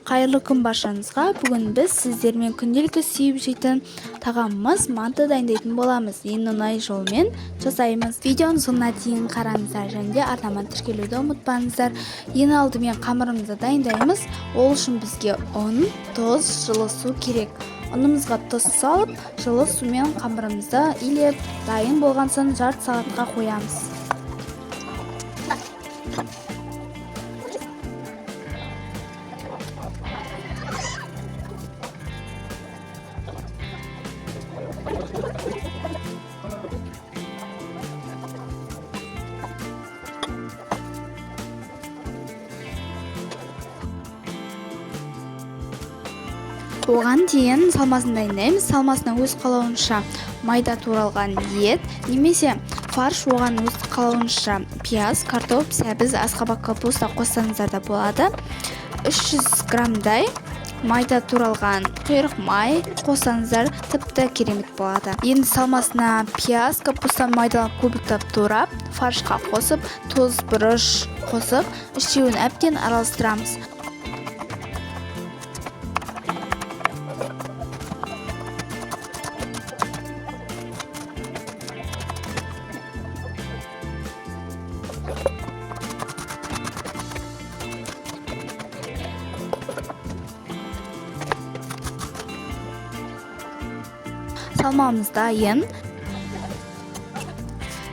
Қайырлы күн баршаңызға. Бүгін біз сіздермен күнделікті сүйіп жейтін тағамымыз манты дайындайтын боламыз. Ең оңай жолмен жасаймыз. Видеоның соңына дейін қараңыздар және арнама тіркелуді ұмытпаңыздар. Ең алдымен қамырымызды дайындаймыз. Ол үшін бізге ұн, тұз, жылы су керек. Ұнымызға тұз салып, жылы сумен қамырымызды илеп, дайын болған соң жарты сағатқа қоямыз. Оған дейін салмасын дайындаймыз. Салмасына өз қалауынша майда туралған ет, немесе фарш, оған өз қалауынша пияз, картоп, сәбіз, асқабақ капуста қоссаңыздар да болады. 300 граммдай майда туралған құйрық май қоссаңыздар тіпті керемет болады. Енді салмасына пияз, капустаны майдалап кубиктап турап, фаршқа қосып, тұз, бұрыш қосып, үшеуін әбден араластырамыз. Салмамыз дайын.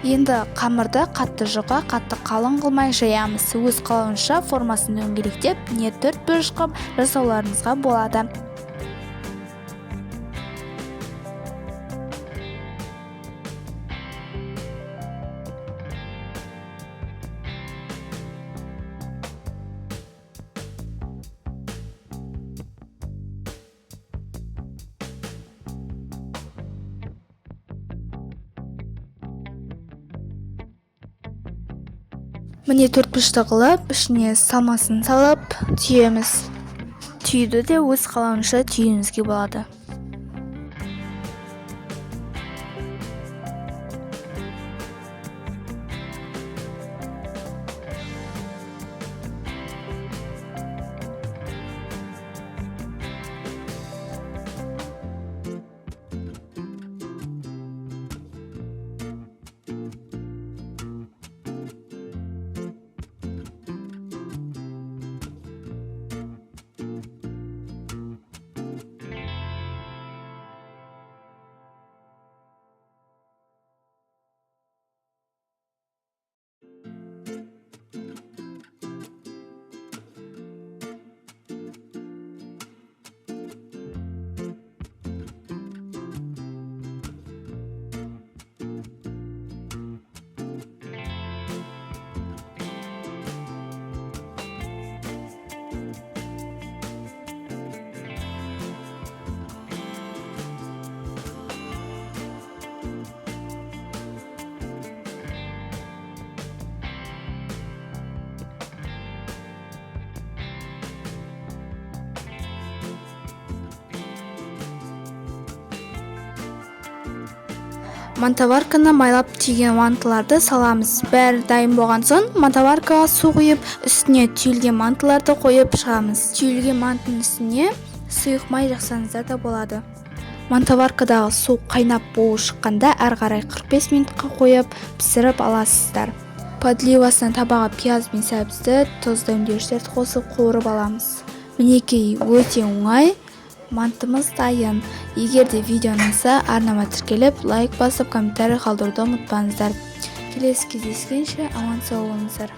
Енді қамырды қатты жұқа, қатты қалың қылмай жаямыз. Өз қалауынша формасын дөңгелектеп, не төрт бұрыш қылып жасауларыңызға болады. Міне төрт бұрышты қылып, ішіне салмасын салып түйеміз. Түйді де өз қалауынша түйіңізге болады. Мантаварканы майлап түйген мантыларды саламыз. Бәрі дайын болған соң, мантаваркаға су құйып, үстіне түйілген мантыларды қойып шығамыз. Түйілген мантының үстіне сұйық май жақсаңыздар да болады. Мантаваркадағы су қайнап буы шыққанда әрі қарай 45 минутқа қойып пісіріп аласыздар. Подливасына табаға пияз бен сәбізді, тұзды өңдеушілерді қосып қуырып аламыз. Мінекей, өте оңай. Мантымыз дайын. Егер де видео ұнаса, арнама тіркеліп, лайк басып, комментарий қалдыруды ұмытпаңыздар. Келесі кездескенше аман сау болыңыздар.